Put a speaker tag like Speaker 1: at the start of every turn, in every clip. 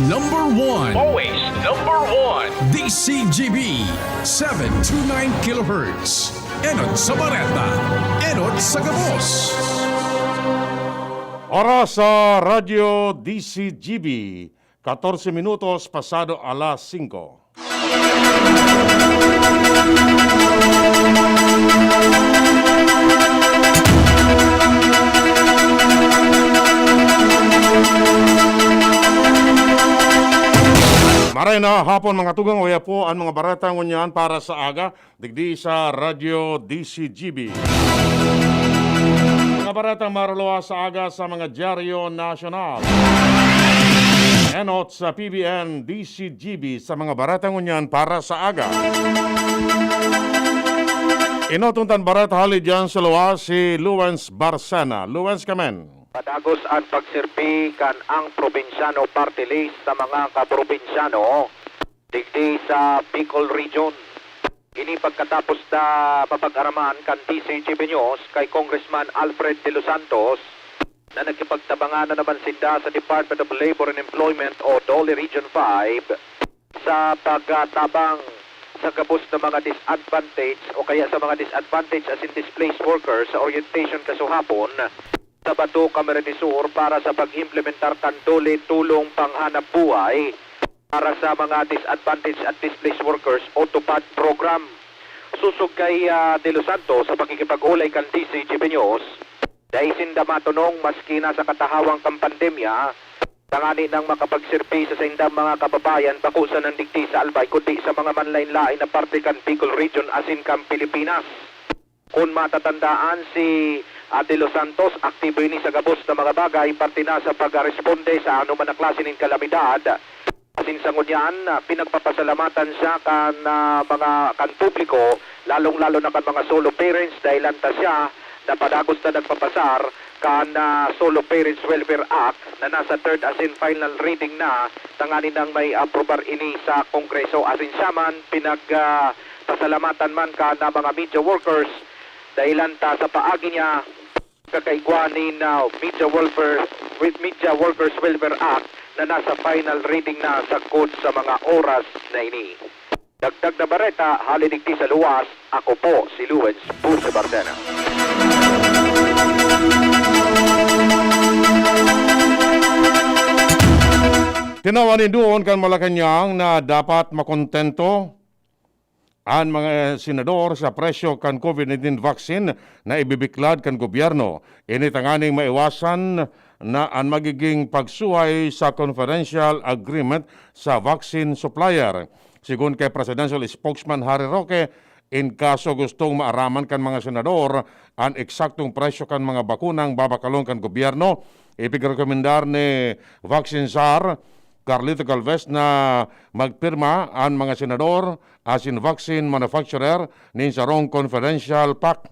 Speaker 1: number one.
Speaker 2: Always number one.
Speaker 1: DCGB 729 kHz. Enot sa Bareta. Enot sa Gabos.
Speaker 3: Oras sa Radyo DCGB, 14 minutos pasado alas 5. Maray na hapon mga tugang, uya po ang mga barata ngunyan para sa aga, digdi sa Radyo DCGB. Mga barata marulawa sa aga sa mga dyaryo nasyonal. Enot sa PBN DCGB sa mga barata ngunyan para sa aga. Inotuntan barata halid dyan sa luwas si Luwens Barsana. Luwens kamen.
Speaker 4: Padagos at pagsirpi kan ang probinsyano party list sa mga kaprobinsyano digdi sa Bicol Region. Ini pagkatapos na mapag-araman kan DCGB News kay Congressman Alfred de los Santos na nagkipagtabangan na naman sila sa Department of Labor and Employment o DOLE Region 5 sa pagtabang sa gabos ng mga disadvantage o kaya sa mga disadvantage as in displaced workers sa orientation kasuhapon sa Bato, Camarines Sur para sa pag-implementar kan DOLE tulong panghanap buhay para sa mga disadvantaged at displaced workers o TUPAD program. Susog kay De Los Santos sa pakikipag-ulay kan DCGB News dahil sinda matunong maski na sa katahawang kang pandemya tangani ng makapagsirpi sa sindang mga kababayan bakusan ng digdi sa Albay kundi sa mga manlain-lain na parte kan Bicol Region asin kan Pilipinas. Kung matatandaan si De Los Santos, aktibo ini sa gabos na mga bagay, parte na sa pag-responde sa anuman na klase ng kalamidad. Asin sa ngunyan, pinagpapasalamatan siya kan mga kan publiko, lalong-lalo na kan mga solo parents dahil anta siya na padagos na nagpapasar kan Solo Parents Welfare Act na nasa third as in final reading na tangani nang may aprobar ini sa Kongreso. Asin siya man, pinagpasalamatan man kan mga media workers dahil anta sa paagi niya kakaigwanin na Media Workers Welfare Act na nasa final reading na sagkod sa mga oras na ini. Dagdag na Bareta, halidigti sa luwas, ako po si Luwens Barsana.
Speaker 3: Tinawanin doon kan Malacanang na dapat makontento ang mga senador sa presyo kan COVID-19 vaccine na ibibiklad kan gobyerno. Ini tanganing maiwasan na ang magiging pagsuhay sa confidential agreement sa vaccine supplier. Sigun kay Presidential Spokesman Harry Roque, in kaso gustong maaraman kan mga senador ang eksaktong presyo kan mga bakunang babakalong kan gobyerno, ipigrekomendar ni Vaccine Czar Carlito Galvez na magpirma ang mga senador asin vaccine manufacturer nin sarong confidential pact.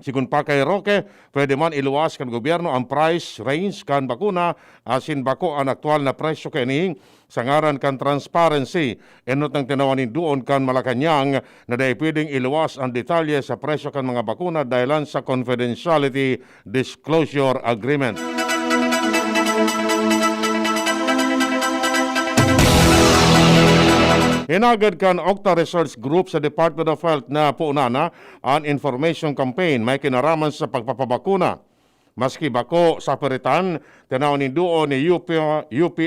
Speaker 3: Sigun pa kay Roque, pwede man iluwas kan gobyerno ang price range kan bakuna asin bako ang aktual na presyo kanihing sa ngaran kan transparency. Enot ng tinawanin doon kan Malacanang na dahil pwedeng iluwas ang detalye sa presyo kan mga bakuna dahilan sa confidentiality disclosure agreement. Hinagad kan Octa Research Group sa Department of Health na puunana ang information campaign may kinaraman sa pagpapabakuna. Maski bako sa peritan, tinawanin doon ni UP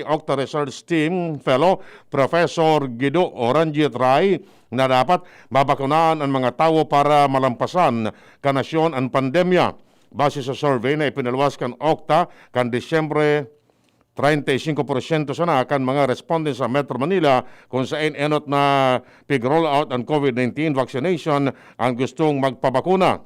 Speaker 3: Octa Research Team Fellow Professor Guido Orangiet Ray na dapat mabakunaan ang mga tao para malampasan kanasyon ang pandemya. Base sa survey na ipinalwas kan Octa kan Disyembre 35% sana akan mga respondents sa Metro Manila kung saan enot na pig-roll out ang COVID-19 vaccination ang gustong magpabakuna.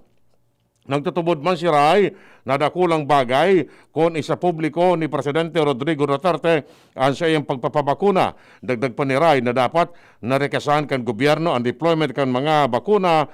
Speaker 3: Nagtutubod man si Ray na dakulang bagay kung isa publiko ni Presidente Rodrigo Duterte ang sa iyang pagpapabakuna. Dagdag pa ni Ray na dapat narekasahan kan gobyerno ang deployment kan mga bakuna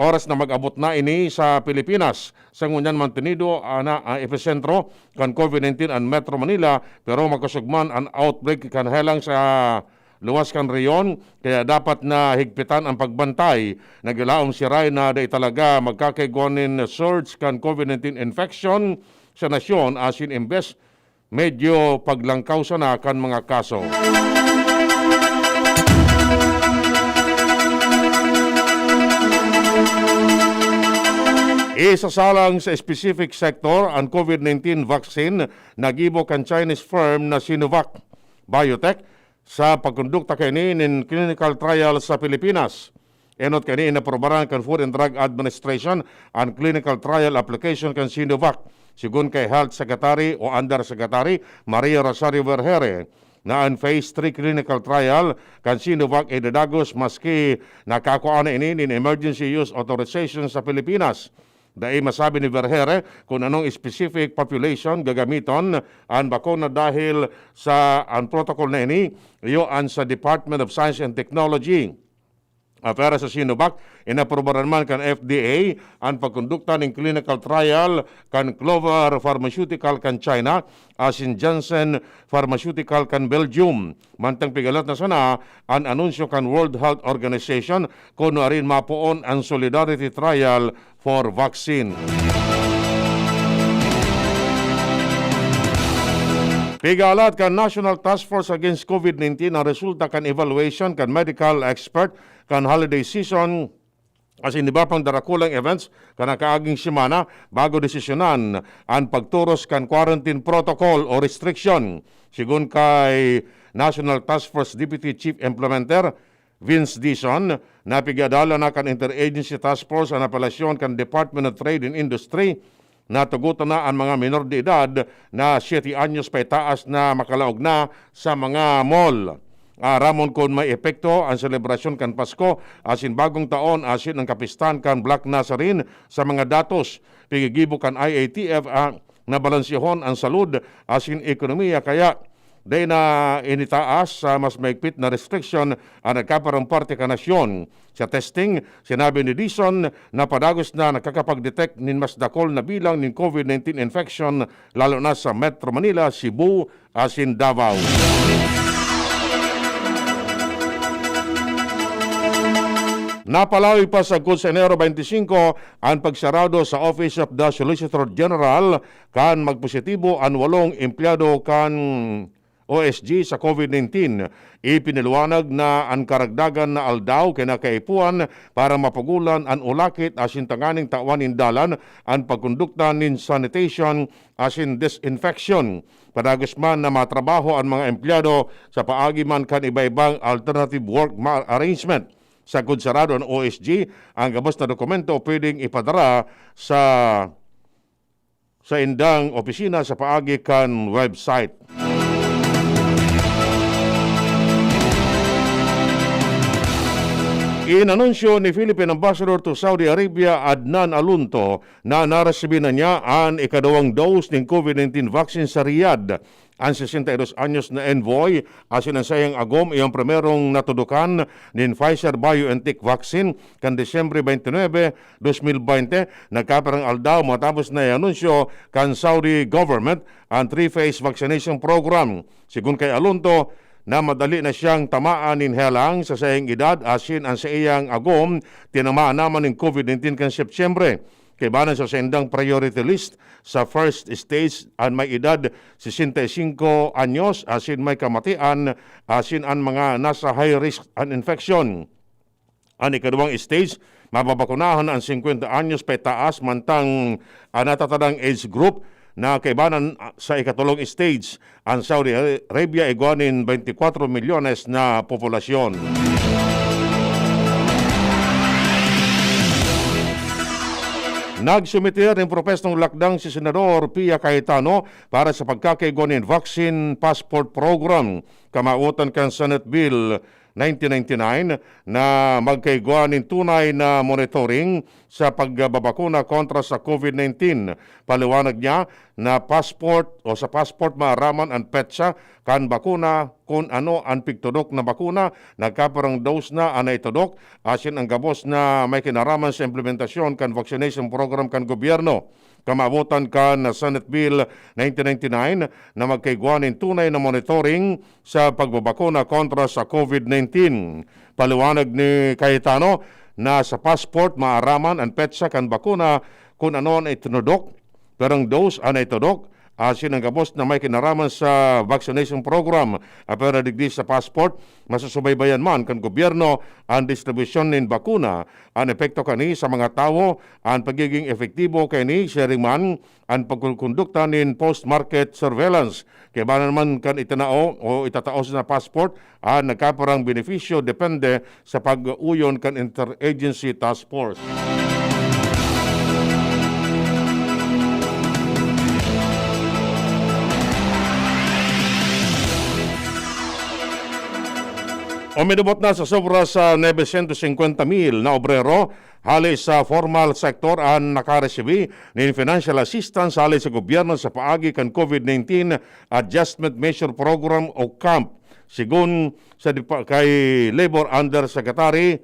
Speaker 3: oras na mag-abot na ini sa Pilipinas. Sa ngunyan mantenido na epicentro kan COVID-19 ang Metro Manila pero magkasugman ang outbreak kan helang sa luwas kan reyon kaya dapat na higpitan ang pagbantay. Nagilaom si Ray na day talaga magkakaigwanin surge kan COVID-19 infection sa nasyon asin imbes medyo paglangkaw sana kan mga kaso. Isasalang sa specific sector ang COVID-19 vaccine nagibo kan Chinese firm na Sinovac Biotech sa pagkondukta kini in clinical trial sa Pilipinas. Enot kini inaprobaran kan Food and Drug Administration ang clinical trial application kan Sinovac. Sigun kay Health Secretary o Undersecretary Maria Rosario Vergere na ang phase 3 clinical trial kan Sinovac ay dadagos maski nakakuha na ini in emergency use authorization sa Pilipinas. Dahil masabi ni Vergere kung anong specific population gagamiton ang bakuna dahil sa ang protocol na ini, iyon sa Department of Science and Technology. Para sa Sinovac, inaprobaran man kan FDA ang pagkondukta ng clinical trial kan Clover Pharmaceutical kan China asin Janssen Pharmaceutical kan Belgium. Mantang pigalat na sana ang anunsyo kan World Health Organization kung rin mapuon ang solidarity trial for vaccine. Pigalat kan National Task Force Against COVID-19 ang resulta kan evaluation kan medical expert kan holiday season as in iba pang darakulang events kan nakaaging semana bago desisyonan ang pagturos kan quarantine protocol o restriction. Sigun kay National Task Force Deputy Chief Implementer Vince Dison, napigadala na kan Interagency Task Force ang apelasyon kan Department of Trade and Industry na tugutan na ang mga minor de edad na 7 anyos pa itaas na makalaog na sa mga mall. Ramon kon may epekto ang selebrasyon kan Pasko asin bagong taon asin ang kapistan kan Black Nazarene sa mga datos. Pigigibo kan IATF na balansihon ang salud asin ekonomiya kaya day na initaas sa mas maigpit na restriction ang nagkaparang parte ka nasyon. Sa testing, sinabi ni Dison na padagos na nakakapag-detect nin mas dakol na bilang nin COVID-19 infection lalo na sa Metro Manila, Cebu, asin Davao. Napalawi pa sa sa Enero 25 ang pagsarado sa Office of the Solicitor General kan magpositibo ang 8 empleyado kan OSG sa COVID-19. Ipiniluwanag na ang karagdagan na aldaw kinakaipuan para mapagulan ang ulakit asin tanganing tawanin dalan ang pagkondukta nin sanitation asin disinfection. Padagos man na matrabaho ang mga empleyado sa paagi man kan iba-ibang alternative work arrangement. Sa sarado ng OSG, ang gabos na dokumento pwedeng ipadara sa indang opisina sa paagi kan website. Inanunsyo ni Philippine Ambassador to Saudi Arabia Adnan Alunto na naresibi na niya ang ikadawang dose ng COVID-19 vaccine sa Riyadh. Ang 62 anyos na envoy asin ang sayang agom iyong primerong natudukan ng Pfizer-BioNTech vaccine kan Desyembre 29, 2020 nagkaparang aldaw matapos na ianunsyo kan Saudi government ang 3-phase vaccination program. Sigun kay Alunto, na madali na siyang tamaan nin helang sa sayang edad asin ang sa iyang agom tinamaan naman ng COVID-19 kan Setyembre. Kaibanan sa sendang priority list sa first stage ang may edad 65 anyos asin may kamatian asin ang mga nasa high risk an infection. Ang ikadawang stage, mababakunahan ang 50 anyos pa taas mantang natatadang age group na kaibanan sa ikatulong stage ang Saudi Arabia iguanin 24 milyones na populasyon. Nagsumitir ng propestong lakdang si Senador Pia Cayetano para sa pagkakaiguanin vaccine passport program. Kamautan kan Senate Bill 1999 na magkaiguanin tunay na monitoring sa pagbabakuna kontra sa COVID-19. Paliwanag niya na passport o sa passport maaraman ang petsa kan bakuna kung ano ang pigtudok na bakuna, nagkaparang dose na ang naitudok, asin ang gabos na may kinaraman sa implementasyon kan vaccination program kan gobyerno. Kamabutan kan na Senate Bill 1999 na magkaiguanin tunay na monitoring sa pagbabakuna kontra sa COVID-19. Paliwanag ni Cayetano na sa passport maaraman ang petsa kan bakuna kung ano ang itinudok, pero ang dose ang itudok asin ang gabos na may kinaraman sa vaccination program. Pero digdi sa passport, masusubaybayan man kan gobyerno ang distribusyon nin bakuna, ang epekto kani sa mga tawo, ang pagiging efektibo kani sharing man ang pagkukondukta nin post-market surveillance. Kaya ba naman kan itanao o itataos na passport, nagkaparang benepisyo depende sa pag-uyon kan interagency task force. Umidubot na sa sobra sa 950,000 na obrero halis sa formal sector ang nakaresibi ng financial assistance halis sa gobyerno sa paagi kan COVID-19 Adjustment Measure Program o CAMP. Sigun sa kay Labor Undersecretary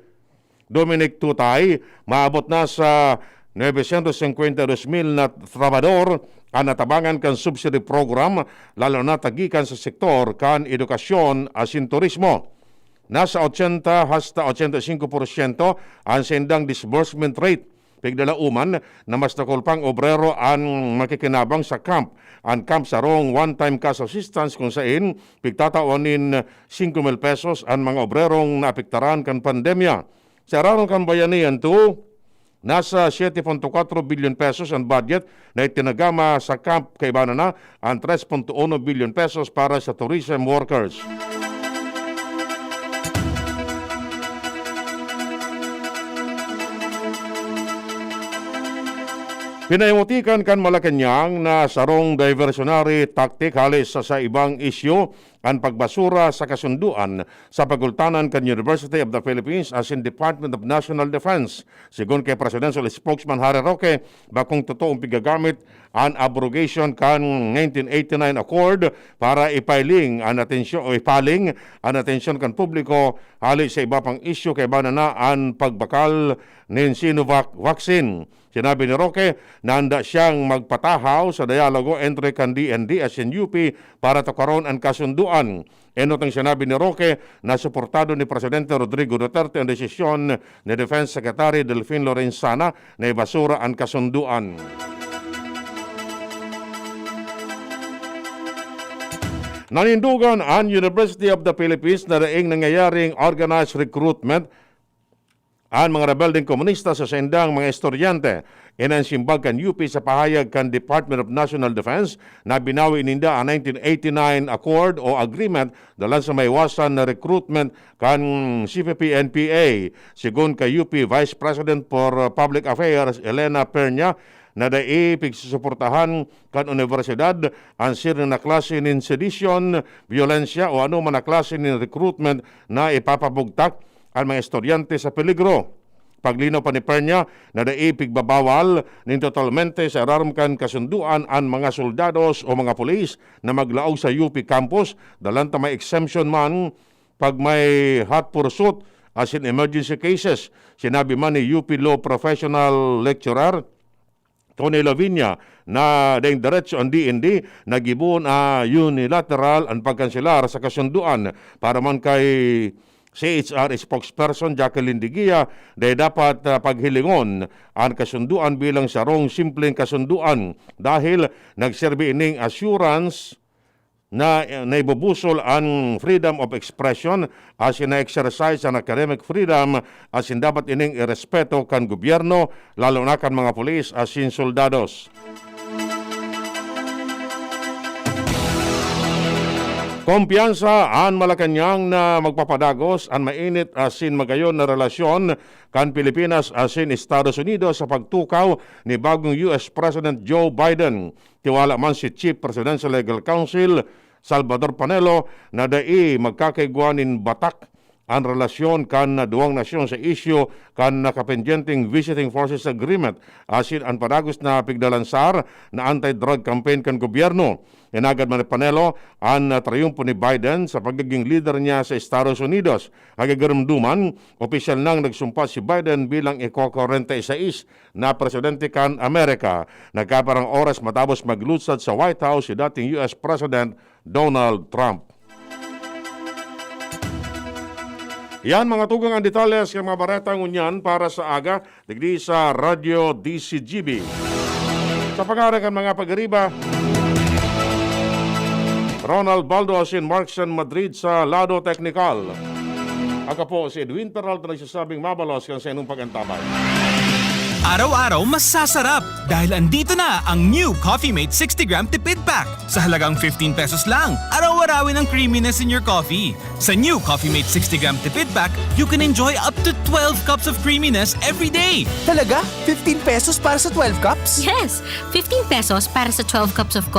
Speaker 3: Dominic Tutay, maabot na sa 952,000 na trabador ang natabangan kan subsidy program, lalo na tagikan sa sektor kan edukasyon asin turismo. Nasa 80 hasta 85% ang sendang disbursement rate. Pigdalauman na mas nakulpang obrero ang makikinabang sa camp. Ang camp sarong one-time cash assistance kung saan pigtatawanin 5,000 pesos ang mga obrerong naapektaran kan pandemya. Sa araron kan bayanihan to, nasa 7.4 billion pesos ang budget na itinagama sa camp kay Banana ang 3.1 billion pesos para sa tourism workers. Pinayamutikan kan Malacanang na sarong diversionary tactic halis sa ibang isyu ang pagbasura sa kasunduan sa pagultanan kan University of the Philippines as in Department of National Defense. Sigon kay Presidential Spokesman Harry Roque, bakong totoong pigagamit ang abrogation kan 1989 Accord para ipaling ang atensyon kan publiko halis sa iba pang isyu kay banana ang pagbakal nin Sinovac vaccine. Sinabi ni Roque na handa siyang magpatahaw sa dialogo entre kan DND at UP para tukaron ang kasunduan. Enotang sinabi ni Roque na suportado ni Presidente Rodrigo Duterte ang desisyon ni Defense Secretary Delfin Lorenzana na ibasura ang kasunduan. Nanindugan ang University of the Philippines na daing nangyayaring organized recruitment ang mga rebelding komunista sa sendang mga estudyante. Inansimbag kan UP sa pahayag kan Department of National Defense na binawi ninda ang 1989 Accord o Agreement dalan sa maiwasan na recruitment kan CPP-NPA. Sigun kay UP Vice President for Public Affairs Elena Pernia, na dai pigsusuportahan kan universidad ang sir na klase nin sedition, violensya o ano man na klase nin recruitment na ipapabugtak ang mga estudyante sa peligro. Paglinaw pa ni Pernia na daipig babawal nin totalmente sa ararmkan kasunduan ang mga soldados o mga pulis na maglaog sa UP campus dalan ta may exemption man pag may hot pursuit as in emergency cases. Sinabi man ni UP Law Professional Lecturer Tony Lavinia na daing diretso ang DND nagibon unilateral ang pagkanselar sa kasunduan para man kay CHR spokesperson Jacqueline Digia dahil dapat paghilingon ang kasunduan bilang sarong simpleng kasunduan dahil nagserbi ining assurance na naibubusol ang freedom of expression as ina-exercise ang academic freedom as in dapat ining irespeto kan gobyerno lalo na kan mga pulis as in soldados. Kumpiyansa ang Malacanang na magpapadagos ang mainit asin magayon na relasyon kan Pilipinas asin Estados Unidos sa pagtukaw ni bagong US President Joe Biden. Tiwala man si Chief Presidential Legal Counsel Salvador Panelo na dai magkakaiguanin batak ang relasyon kan duwang nasyon sa isyu kan nakapendyenteng Visiting Forces Agreement asin ang padagos na pigdalansar na anti-drug campaign kan gobyerno. Inagad man ni Panelo ang triumpo ni Biden sa pagiging leader niya sa Estados Unidos. Hagagarumduman, opisyal nang nagsumpa si Biden bilang iko-46 na presidente kan Amerika. Nagkaparang oras matapos maglutsad sa White House si dating US President Donald Trump. Yan mga tugang ang detalles ng mga Bareta ngunyan para sa aga, digdi sa Radio DCGB. Sa pag-arakan mga pag-ariba, Ronald Baldos in Marksan, Madrid sa Lado Technical. Ako po si Edwin Peralta nagsasabing mabalos kang sa inyong pag-antabay.
Speaker 5: Araw-araw mas sasarap dahil andito na ang new Coffee Mate 60-gram tipid pack. Sa halagang 15 pesos lang, araw-arawin ang creaminess in your coffee. Sa new Coffee Mate 60-gram tipid pack, you can enjoy up to 12 cups of creaminess every day.
Speaker 6: Talaga? 15 pesos para sa 12 cups?
Speaker 7: Yes, 15 pesos para sa 12 cups of coffee.